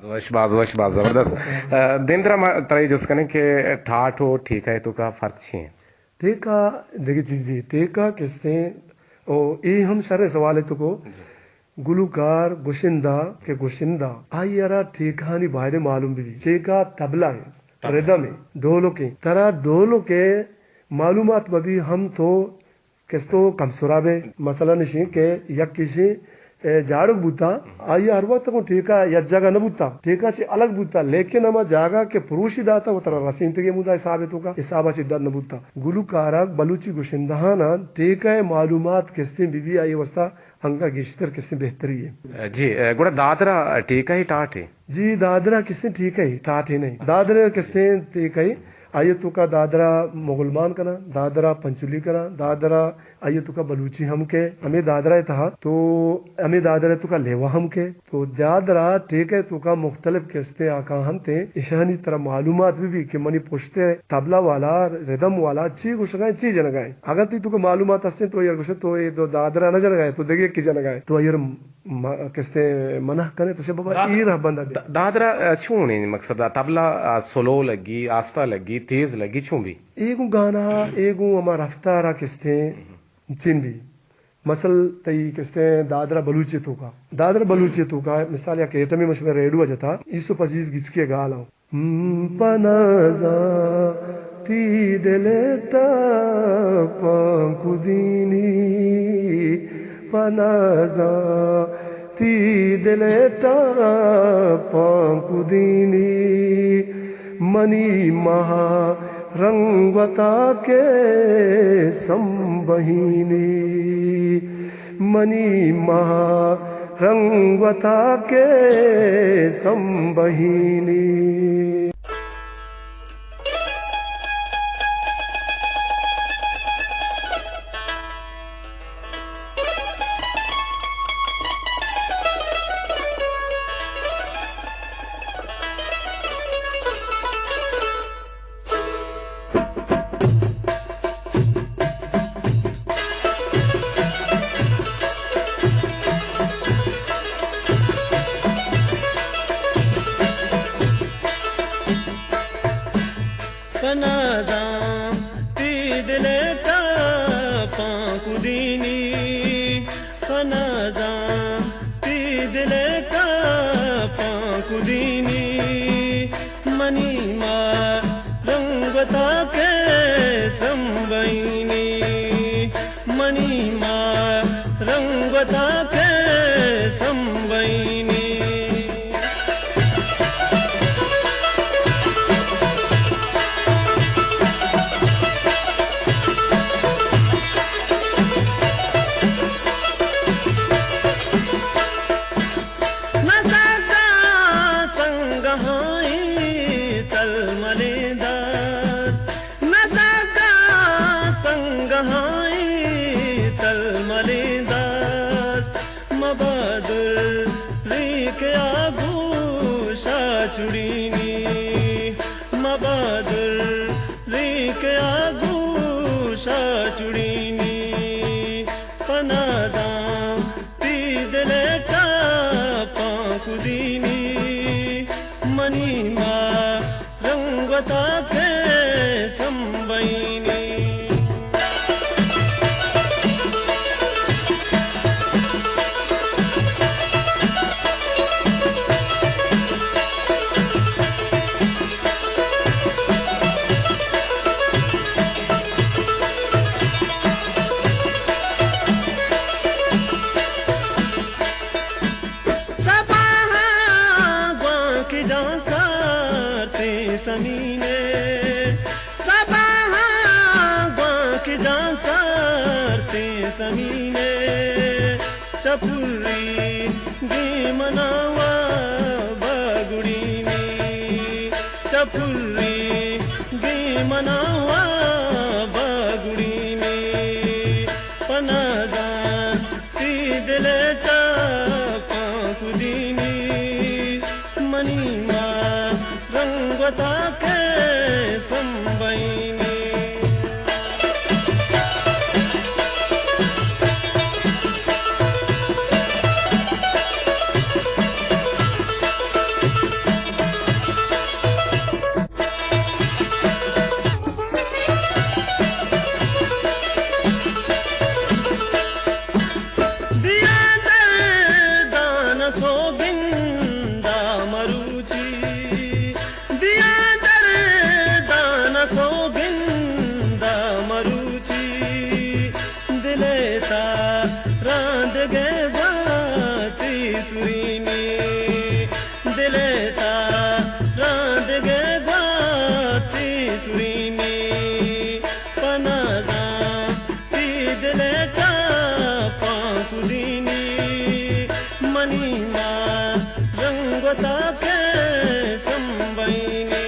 बाज जबरदस्त दिन तरह तरह जिसकने के ठाठ हो ठीक है तो का फर्क छे टेका देखिए चीज़ टेका किसते ओ ये हम सारे सवाल है तो को गुलूकार गुशिंदा के गुशिंदा आई यारा टेका नहीं बाहर मालूम भी टेका तबला है रिदम है ढोलों के तरह ढोलों के मालूमात में भी हम तो किस्तो कम सुराबे मसला नहीं के यक किसी झाड़ू बूता आई हर वक्त को टेका या जगह न बूता टेका से अलग बूता लेकिन हम जागा के पुरुष दाता वो तरह रसीन के मुदा हिसाब है तो का हिसाब से डर न बूता गुलूकारा बलूची गुशिंदहाना टेका मालूमात किस्ते बीबी आई अवस्था अंगा गिश्तर किस्ते बेहतरी है जी गुड़ा दादरा टेका ही टाट है जी दादरा किस्ते ठीक है टाट ही नहीं दादरा किस्ते ठीक है आइए तो का दादरा मुगलमान कना दादरा पंचुली कना दादरा आइए तो का बलूची हम के हमें दादरा था तो हमें दादरा तो का लेवा हम के तो दादरा ठीक है तो का मुख्तलिफ किस्ते आका हम थे ईशानी तरह मालूमात भी कि मनी पुछते तबला वाला रिदम वाला ची कुछ गए ची जन गए अगर तू को मालूमात हस्ते तो यार कुछ तो ये तो दादरा न जन गए तो देखिए कि जन गए तो यार किस्ते मना करे तो बाबा ई रह बंदा दादरा छू नहीं मकसद तबला सोलो लगी आस्था लगी तेज लगी छू भी एगो गाना एगो हमारा रफ्तारा किस्ते चिन भी मसल तई किस्ते दादरा बलूची तो का मिसाल या केट में मशमें रेडुआ जता इसो पजीज गिच के गा लाओ पनाजा ती दिलेटा पंकुदीनी पनाजा ती दिलेटा पंकुदीनी मनी महा रंगवता के संबहिनी मनी महा रंगवता के संबहिनी दिलेता रांद गे बाती सुरीनी पनाजा ती दिलेता पाकुदीनी मनीमा रंगता के संबईनी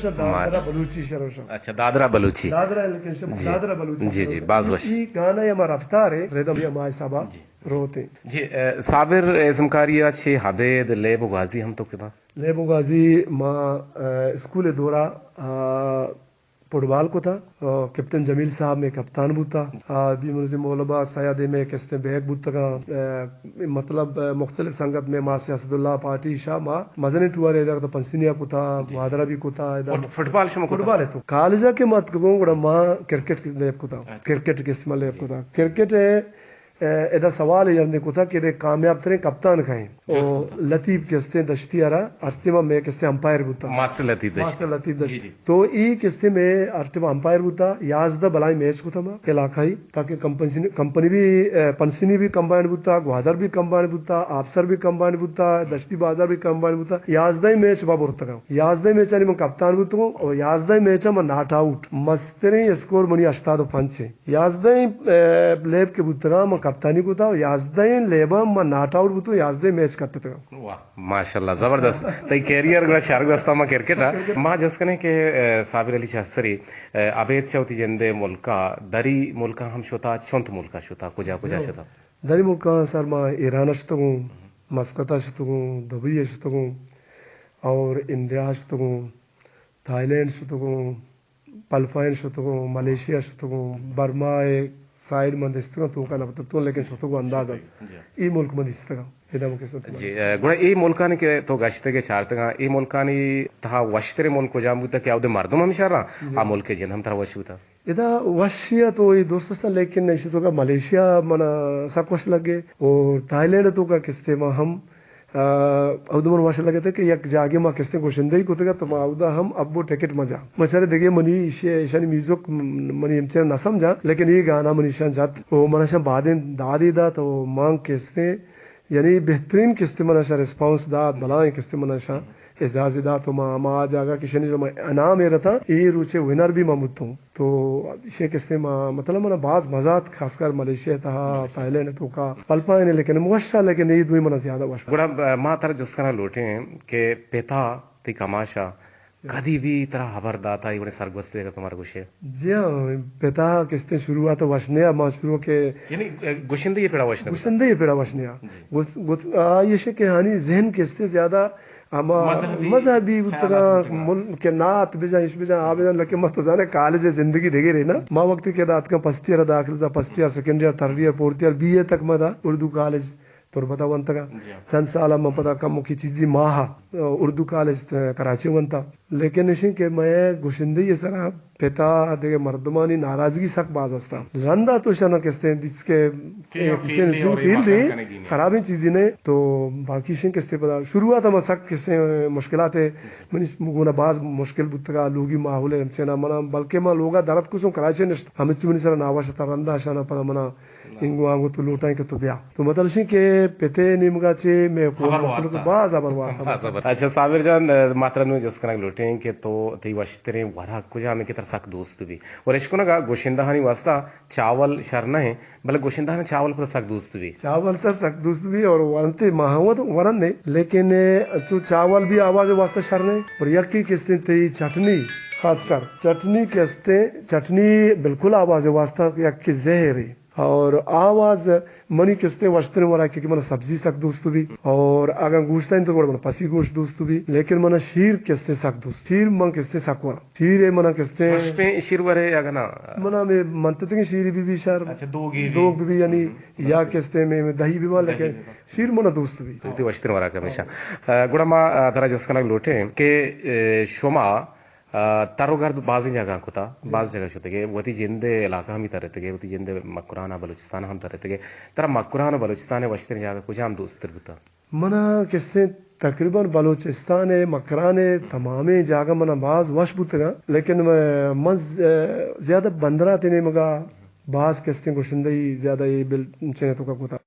दादरा बलूची शरोशा अच्छा दादरा बलूची दादरा लेकिन दादरा बलूची जी जी बाज वश ये गाना ये हमारा रफ्तार है रिदम ये हमारे साबा रोते जी साबिर एजमकारिया छे हबेद लेबो गाजी हम तो किदा लेबो गाजी मां स्कूल दौरा फुटबॉल को था कैप्टन जमील साहब में कप्तान बूता भी मुझे मौलबा सयादे में किस्ते बैग बूता का मतलब मुख्तलिफ संगत में मां सियासतुल्लाह पार्टी शाह मां मजने टुआरे इधर तो पंसिनिया को था वादरा भी को था इधर फुटबॉल है तो कॉलेज के मत को मां क्रिकेट लेब को था क्रिकेट के इस्तेमाल लेब को था क्रिकेट इधर सवाल है जब को था कि कामयाब तरीके कप्तान खाएं और लतीफ किस्ते दश्तियारा अस्तिमा में किस्ते अंपायर बुता मास्टर लतीफ दश्ती तो ई किस्ते में अस्तिमा अंपायर बुता याजदा बलाई मैच को था मां इलाकाई ताकि कंपनी भी पंसिनी भी कंबाइंड बुता ग्वादर भी कंबाइंड बुता अफसर भी कंबाइंड बुता दश्ती बाजार भी कंबाइंड बुता याजदा मैच बाबू रहा याजदा मैच में कप्तान बुता और याजदा मैच में नॉट आउट मस्तरे स्कोर मनी अस्ताद पंचे याजदा लेब के बुतगा कप्तानी को था याजदा लेबा म नॉट आउट बुतो याजदा मैच करते थे वाह माशाल्लाह जबरदस्त तई कैरियर गड़ा शारगस्ता मा क्रिकेटा मा जसकने के साबिर अली शाहसरी अबेद चौथी जंदे मुल्का दरी मुल्का हम शोता चंत मुल्का शोता कुजा शोता दरी मुल्का सर मा ईरान शतगु मस्कत शतगु दुबई शतगु और इंडिया शतगु थाईलैंड शतगु पल्फाइन शतगु मलेशिया शतगु बर्मा साइड में दिस्तगा तो का नबत तो लेकिन सोतो को अंदाजा ई मुल्क में दिस्तगा एदम के सोतो जी गुड़ा ई मुल्कानी के तो गश्ते के चारतगा ई मुल्कानी ता वश्तरे मुल्क को जामुता क्या उदे मर्दम हमेशा आ मुल्क के जन हम तारा वशुता इदा वशिया तो ई दोस्तों लेकिन नहीं तो का मलेशिया मना सकवश लगे और थाईलैंड तो का किस्ते में हम अवधमन वाश लगे थे कि एक जागे माँ किसने गोशिंदे ही कुतेगा तो माउदा हम अब वो टिकट मजा मचारे देखिए मनी ईशानी म्यूजिक मनी इमचे न समझा लेकिन ये गाना मनीषा जात वो मनाशा बादें दादी दा तो मांग किसने यानी बेहतरीन किस्ते मनाशा रिस्पांस दा बलाएं किस्ते मनाशा एजाज दा तो माँ जागा किशनी जो इनाम मेरा था ये रुचे विनर भी मैं मुद्दों तो इसे किस्ते मतलब मना बाज मजात खासकर मलेशिया था थाईलैंड तो का पलपा ने लेकिन मुश्किल लेकिन ये दुई मना ज्यादा वश गुड़ा माँ तरह जिसका लौटे हैं कि पेता ती कमाशा कभी भी तरह खबर दाता ये बड़े सरगोस्ते का तुम्हारा कुछ है जी हाँ पेता किस्ते शुरुआत तो वशने माँ शुरू के यानी गुशिंदे ये पेड़ा वशने ये शे कहानी जहन किस्ते ज्यादा मजहबी के नात बिजा इस बिजा आबे लके मत जाने कॉलेज जिंदगी देगे रही ना माँ वक्त के दात का फर्स्ट ईयर दाखिल था first year second year third year fourth year BA तक में था उर्दू कॉलेज पर बता वंतगा चंद साल हम पता कम की चीज़ी माह उर्दू कॉलेज कराची वंता लेकिन इसी के मैं गुशिंदे ये सरा पिता देखे मर्दमानी नाराजगी सक बाज असता रंदा तो शना किस्ते जिसके फील्ड खराबी चीज़ी ने तो बाकी शिं किस्ते पता शुरुआत हम सक किस्ते मुश्किलात है मनीष मुगुना बाज मुश्किल बुतगा लोगी माहौल है चना मना बल्कि मां लोगा दरद कुछ कराची निश्त हमें चुमनी सरा नावाशता रंदा शना पना मना इंगो आंगो तो लूटाएं के तो ब्या तो मतलब शिं के पिते निमगाचे में को बाज अबर अच्छा साबिर जान मात्रा नु जस कना लूटे के तो ती वशतरे वरा कुजा में के तर सक दोस्त भी और इसको ना गोशिंदा हानी वास्ता चावल शरना है भले गोशिंदा ने चावल पर सक दोस्त भी चावल सर सक दोस्त भी और वरंते महावत वरन नहीं लेकिन जो चावल भी आवाज वास्ता शरने और यकी किस्ते ती चटनी खासकर चटनी किस्ते चटनी बिल्कुल आवाज वास्ता यकी जहरी और आवाज मनी किस्ते वस्त्र वाला कि मन सब्जी सक दोस्त भी और अगर गोश्त है तो मन पसी गोश्त दोस्त भी लेकिन मन शीर किस्ते सक दोस्त शीर मन किस्ते सक वाला शीर है मन किस्ते पे शीर वरे या ना मना में मनते कि शीर भी शर अच्छा दोग भी यानी या किस्ते में दही भी वाला लेकिन शीर मन दोस्त भी तो वस्त्र वाला हमेशा गुड़मा तरा जसकना लोटे के शोमा तारोगार बाजी जगह कुता बाज जगह शुते वती जिंदे इलाका हम तरते के वती जिंदे मकुराना बलूचिस्तान हम तरते के तरा मकुराना बलूचिस्तान वस्तर जगह कुछ हम दोस्त बुता मना किस्ते तकरीबन बलूचिस्तान है मकराने तमामे जगह मना बाज वश बुतगा लेकिन मज ज्यादा बंदरा तेने मगा बाज किस्ते गुशिंदई ज्यादा ये बिल चने तो का कुता